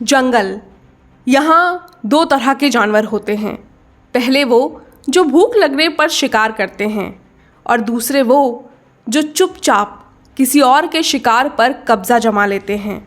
जंगल। यहाँ दो तरह के जानवर होते हैं। पहले वो जो भूख लगने पर शिकार करते हैं और दूसरे वो जो चुपचाप किसी और के शिकार पर कब्जा जमा लेते हैं।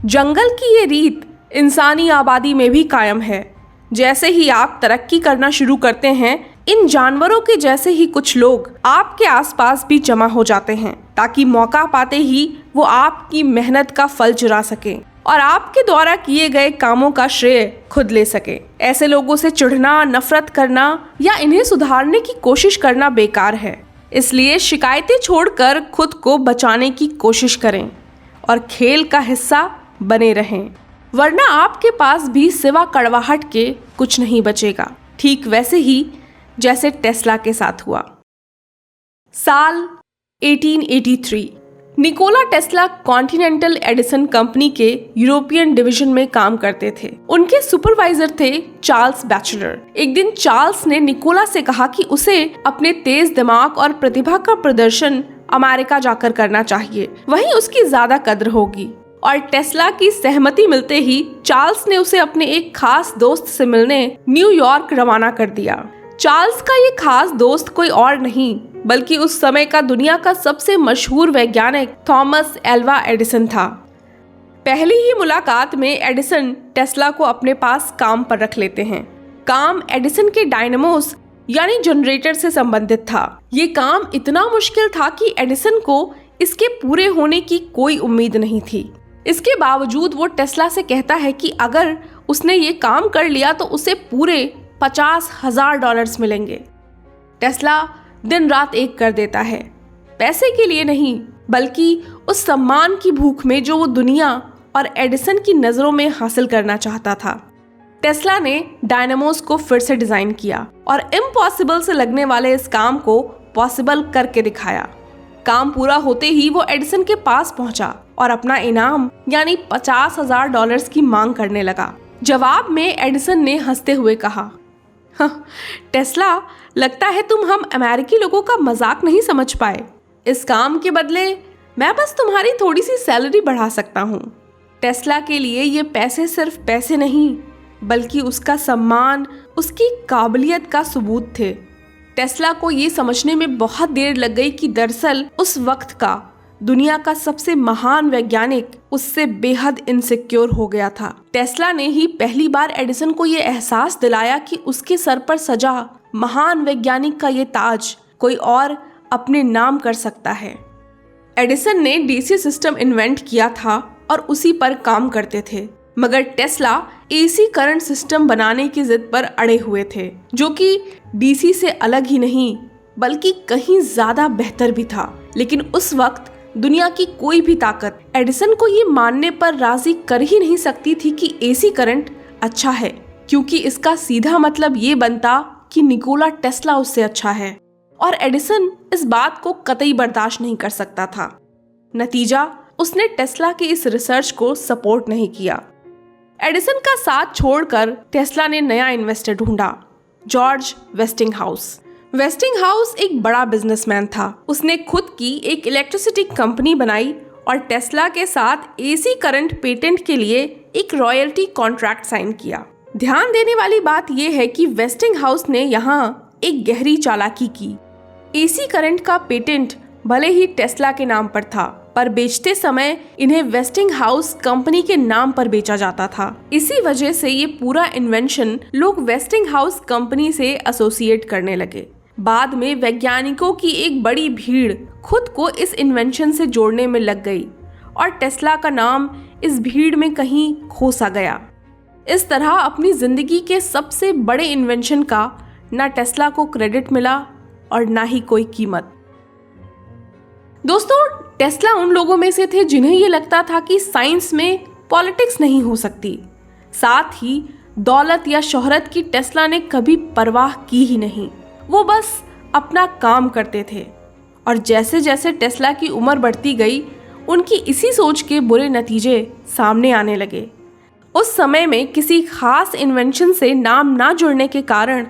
जंगल की ये रीत इंसानी आबादी में भी कायम है। जैसे ही आप तरक्की करना शुरू करते हैं, इन जानवरों के जैसे ही कुछ लोग आपके आसपास भी जमा हो जाते हैं ताकि मौका पाते ही वो आपकी मेहनत का फल चुरा सकें और आपके द्वारा किए गए कामों का श्रेय खुद ले सके। ऐसे लोगों से चिढ़ना, नफरत करना या इन्हें सुधारने की कोशिश करना बेकार है। इसलिए शिकायतें छोड़कर खुद को बचाने की कोशिश करें और खेल का हिस्सा बने रहें, वरना आपके पास भी सिवा कड़वाहट के कुछ नहीं बचेगा। ठीक वैसे ही जैसे टेस्ला के साथ हुआ। साल 1883। Nikola Tesla continental Edison company के यूरोपियन डिवीजन में काम करते थे। उनके सुपरवाइजर थे चार्ल्स बैचलर। एक दिन चार्ल्स ने निकोला से कहा कि उसे अपने तेज दिमाग और प्रतिभा का प्रदर्शन अमेरिका जाकर करना चाहिए, वहीं उसकी ज्यादा कद्र होगी। और टेस्ला की सहमति मिलते ही चार्ल्स ने उसे अपने एक खास दोस्त से मिलने न्यूयॉर्क रवाना कर दिया। चार्ल्स का ये खास दोस्त कोई और नहीं बल्कि उस समय का दुनिया का सबसे मशहूर वैज्ञानिक थॉमस एल्वा एडिसन था। पहली ही मुलाकात में एडिसन टेस्ला को अपने पास काम पर रख लेते हैं। काम एडिसन के डायनेमोस यानी जनरेटर से संबंधित था। ये काम इतना मुश्किल था कि एडिसन को इसके पूरे होने की कोई उम्मीद नहीं थी। इसके बावजूद वो टेस्ला से कहता है कि अगर उसने ये काम कर लिया तो उसे पूरे $50,000 मिलेंगे। टेस्ला दिन रात एक कर देता है, पैसे के लिए नहीं बल्कि उस सम्मान की भूख में जो वो दुनिया और एडिसन की नज़रों में हासिल करना चाहता था। टेस्ला ने डायनेमोस को फिर से डिज़ाइन किया और इम्पॉसिबल से लगने वाले इस काम को पॉसिबल करके दिखाया। काम पूरा होते ही वो एडिसन के पास पहुंचा और अपना इनाम यानी $50,000 की मांग करने लगा। जवाब में एडिसन ने हंसते हुए कहा, टेस्ला, लगता है तुम हम अमेरिकी लोगों का मजाक नहीं समझ पाए। इस काम के बदले मैं बस तुम्हारी थोड़ी सी सैलरी बढ़ा सकता हूँ। टेस्ला के लिए ये पैसे सिर्फ पैसे नहीं बल्कि उसका सम्मान, उसकी काबिलियत का सबूत थे। टेस्ला को ये समझने में बहुत देर लग गई कि दरअसल उस वक्त का दुनिया का सबसे महान वैज्ञानिक उससे बेहद इनसिक्योर हो गया था। टेस्ला ने ही पहली बार एडिसन को ये एहसास दिलाया कि उसके सर पर सजा महान वैज्ञानिक का ये ताज कोई और अपने नाम कर सकता है। एडिसन ने डीसी सिस्टम इन्वेंट किया था और उसी पर काम करते थे, मगर टेस्ला एसी करंट सिस्टम बनाने की जिद पर अड़े हुए थे, जो कि डीसी से अलग ही नहीं बल्कि कहीं ज्यादा बेहतर भी था। लेकिन उस वक्त दुनिया की कोई भी ताकत एडिसन को ये मानने पर राजी कर ही नहीं सकती थी कि एसी करंट अच्छा है, क्योंकि इसका सीधा मतलब ये बनता कि निकोला टेस्ला उससे अच्छा है और एडिसन इस बात को कतई बर्दाश्त नहीं कर सकता था। नतीजा, उसने टेस्ला की इस रिसर्च को सपोर्ट नहीं किया। एडिसन का साथ छोड़कर टेस्ला ने नया इन्वेस्टर ढूंढा, जॉर्ज वेस्टिंगहाउस। वेस्टिंगहाउस एक बड़ा बिजनेसमैन था। उसने खुद की एक इलेक्ट्रिसिटी कंपनी बनाई और टेस्ला के साथ एसी करंट पेटेंट के लिए एक रॉयल्टी कॉन्ट्रैक्ट साइन किया। ध्यान देने वाली बात यह है कि वेस्टिंगहाउस ने यहाँ एक गहरी चालाकी की। एसी करंट का पेटेंट भले ही टेस्ला के नाम पर था, पर बेचते समय इन्हें वेस्टिंगहाउस कंपनी के नाम पर बेचा जाता था। इसी वजह से ये पूरा इन्वेंशन लोग वेस्टिंगहाउस कंपनी से एसोसिएट करने लगे। बाद में वैज्ञानिकों की एक बड़ी भीड़ खुद को इस इन्वेंशन से जोड़ने में लग गई और टेस्ला का नाम इस भीड़ में कहीं खो सा गया। इस तरह अपनी जिंदगी के सबसे बड़े इन्वेंशन का ना टेस्ला को क्रेडिट मिला और ना ही कोई कीमत। दोस्तों, टेस्ला उन लोगों में से थे जिन्हें ये लगता था कि साइंस में पॉलिटिक्स नहीं हो सकती। साथ ही दौलत या शोहरत की टेस्ला ने कभी परवाह की ही नहीं। वो बस अपना काम करते थे और जैसे जैसे टेस्ला की उम्र बढ़ती गई, उनकी इसी सोच के बुरे नतीजे सामने आने लगे। उस समय में किसी खास इन्वेंशन से नाम ना जुड़ने के कारण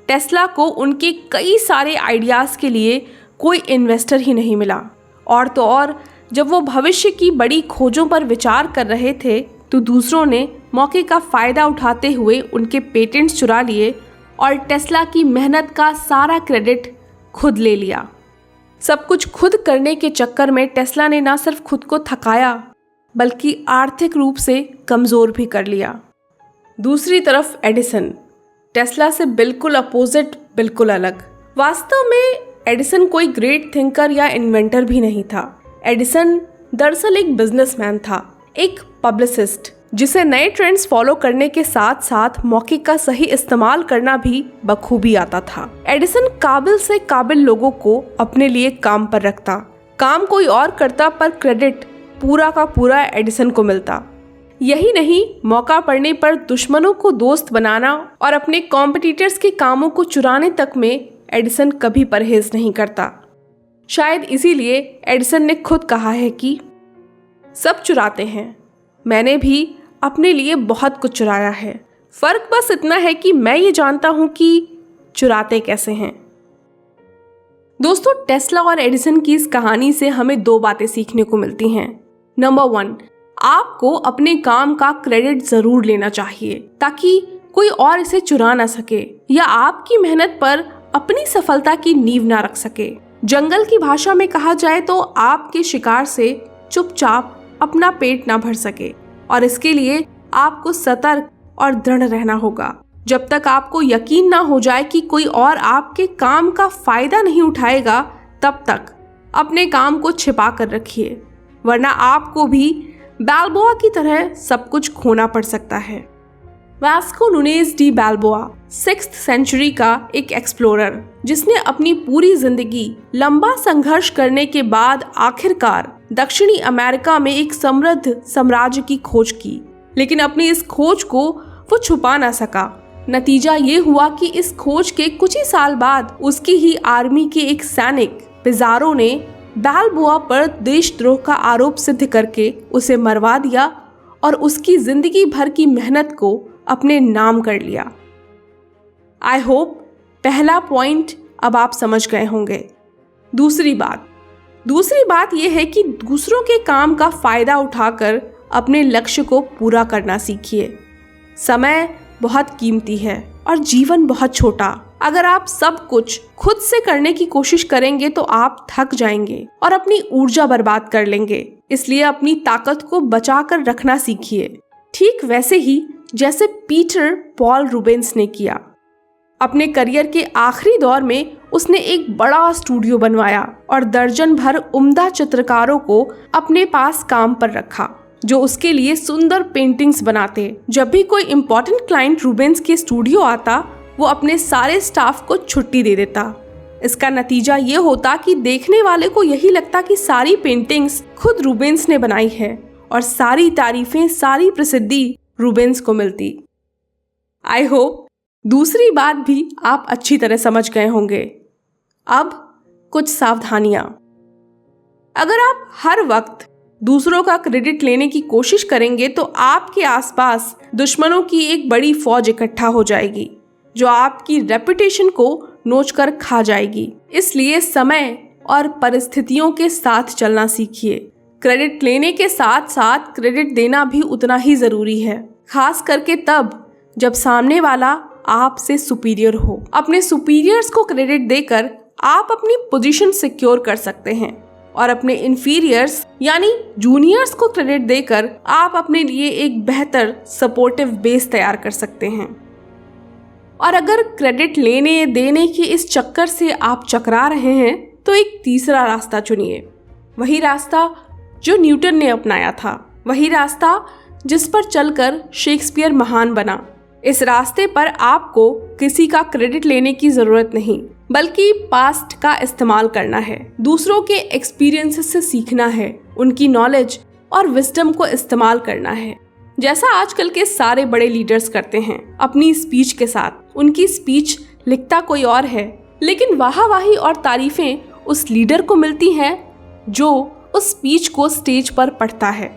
टेस्ला को उनके कई सारे आइडियाज़ के लिए कोई इन्वेस्टर ही नहीं मिला। और तो और जब वो भविष्य की बड़ी खोजों पर विचार कर रहे थे तो दूसरों ने मौके का फायदा उठाते हुए उनके पेटेंट्स चुरा लिए और टेस्ला की मेहनत का सारा क्रेडिट खुद ले लिया। सब कुछ खुद करने के चक्कर में टेस्ला ने न सिर्फ खुद को थकाया बल्कि आर्थिक रूप से कमज़ोर भी कर लिया। दूसरी तरफ एडिसन, टेस्ला से बिल्कुल अपोजिट, बिल्कुल अलग। वास्तव में एडिसन कोई ग्रेट थिंकर या इन्वेंटर भी नहीं था। एडिसन दरअसल एक बिजनेसमैन था, एक पब्लिसिस्ट, जिसे नए ट्रेंड्स फॉलो करने के साथ साथ मौके का सही इस्तेमाल करना भी बखूबी आता था। एडिसन काबिल से काबिल लोगों को अपने लिए काम पर रखता, काम कोई और करता पर क्रेडिट पूरा का पूरा एडिसन को मिलता। यही नहीं, मौका पड़ने पर दुश्मनों को दोस्त बनाना और अपने कॉम्पिटिटर्स के कामों को चुराने तक में एडिसन कभी परहेज नहीं करता। शायद इसीलिए एडिसन ने खुद कहा है कि सब चुराते हैं, मैंने भी अपने लिए बहुत कुछ चुराया है, फर्क बस इतना है कि मैं ये जानता हूं कि चुराते कैसे हैं। दोस्तों, टेस्ला और एडिसन की इस कहानी से हमें दो बातें सीखने को मिलती हैं। नंबर 1, आपको अपने काम का क्रेडिट जरूर लेना चाहिए ताकि कोई और इसे चुरा ना सके या आपकी मेहनत पर अपनी सफलता की नींव ना रख सके। जंगल की भाषा में कहा जाए तो आपके शिकार से चुपचाप अपना पेट ना भर सके, और इसके लिए आपको सतर्क और दृढ़ रहना होगा। जब तक आपको यकीन ना हो जाए कि कोई और आपके काम का फायदा नहीं उठाएगा, तब तक अपने काम को छिपा कर रखिए, वरना आपको भी बाल्बोआ की तरह सब कुछ खोना पड़ सकता है। Vasco Nunez de Balboa 6th century का एक एक्सप्लोरर, जिसने अपनी पूरी जिंदगी लंबा संघर्ष करने के बाद आखिरकार दक्षिणी अमेरिका में एक समृद्ध साम्राज्य की खोज की, लेकिन अपनी इस खोज को वो छुपा ना सका। नतीजा ये हुआ कि इस खोज के कुछ ही साल बाद उसकी ही आर्मी के एक सैनिक पिज़ारो ने बाल्बोआ पर देशद्रोह का आरोप सिद्ध करके उसे मरवा दिया और उसकी जिंदगी भर की मेहनत को अपने नाम कर लिया। आई होप पहला पॉइंट अब आप समझ गए होंगे। दूसरी बात यह है कि दूसरों के काम का फायदा उठाकर अपने लक्ष्य को पूरा करना सीखिए। समय बहुत कीमती है और जीवन बहुत छोटा। अगर आप सब कुछ खुद से करने की कोशिश करेंगे तो आप थक जाएंगे और अपनी ऊर्जा बर्बाद कर लेंगे। इसलिए अपनी ताकत को बचा कर रखना सीखिए, ठीक वैसे ही जैसे पीटर पॉल रूबेंस ने किया। अपने करियर के आखिरी दौर में उसने एक बड़ा स्टूडियो बनवाया और दर्जन भर उम्दा चित्रकारों को अपने पास काम पर रखा, जो उसके लिए सुंदर पेंटिंग्स बनाते। जब भी कोई इम्पोर्टेंट क्लाइंट रूबेंस के स्टूडियो आता, वो अपने सारे स्टाफ को छुट्टी दे देता। इसका नतीजा ये होता कि देखने वाले को यही लगता कि सारी पेंटिंग्स खुद रूबेंस ने बनाई है और सारी तारीफें, सारी प्रसिद्धि रूबेंस को मिलती। आई होप दूसरी बात भी आप अच्छी तरह समझ गए होंगे। अब कुछ सावधानियां। अगर आप हर वक्त दूसरों का क्रेडिट लेने की कोशिश करेंगे तो आपके आसपास दुश्मनों की एक बड़ी फौज इकट्ठा हो जाएगी, जो आपकी रेपुटेशन को नोच कर खा जाएगी। इसलिए समय और परिस्थितियों के साथ चलना सीखिए। क्रेडिट लेने के साथ साथ क्रेडिट देना भी उतना ही जरूरी है, खास करके तब जब सामने वाला आपसे सुपीरियर हो। अपने सुपीरियर्स को क्रेडिट देकर आप अपनी पोजीशन सिक्योर कर सकते हैं और अपने इन्फीरियर्स यानी जूनियर्स को क्रेडिट देकर आप अपने लिए एक बेहतर सपोर्टिव बेस तैयार कर सकते हैं। और अगर क्रेडिट लेने देने के इस चक्कर से आप चकरा रहे हैं तो एक तीसरा रास्ता चुनिए। वही रास्ता जो न्यूटन ने अपनाया था, वही रास्ता जिस पर चलकर शेक्सपियर महान बना। इस रास्ते पर आपको किसी का क्रेडिट लेने की जरूरत नहीं, बल्कि पास्ट का इस्तेमाल करना है। दूसरों के एक्सपीरियंसेस से सीखना है, उनकी नॉलेज और विजडम को इस्तेमाल करना है, जैसा आजकल के सारे बड़े लीडर्स करते हैं अपनी स्पीच के साथ। उनकी स्पीच लिखता कोई और है, लेकिन वाहवाही और तारीफें उस लीडर को मिलती हैं जो उस स्पीच को स्टेज पर पढ़ता है।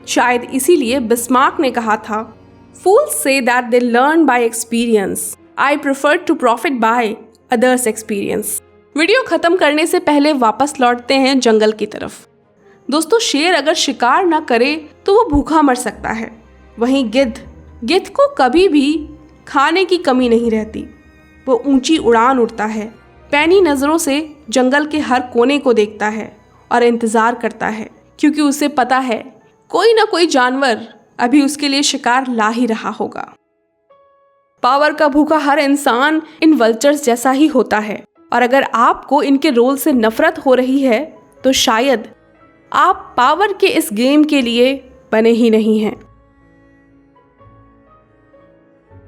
शायद इसीलिए बिस्मार्क ने कहा था, Fools say that they learn by experience. I prefer to profit by others' experience. Video खत्म करने से पहले वापस लौटते हैं जंगल की तरफ। दोस्तों, शेर अगर शिकार ना करे तो वो भूखा मर सकता है, वहीं गिद्ध को कभी भी खाने की कमी नहीं रहती। वो ऊंची उड़ान उड़ता है, पैनी नज़रों से जंगल के हर कोने को देखता है और इंतज़ार करता है, क्योंकि उसे पता है कोई ना कोई जानवर अभी उसके लिए शिकार ला ही रहा होगा। पावर का भूखा हर इंसान इन वल्चर्स जैसा ही होता है, और अगर आपको इनके रोल से नफरत हो रही है तो शायद आप पावर के इस गेम के लिए बने ही नहीं हैं।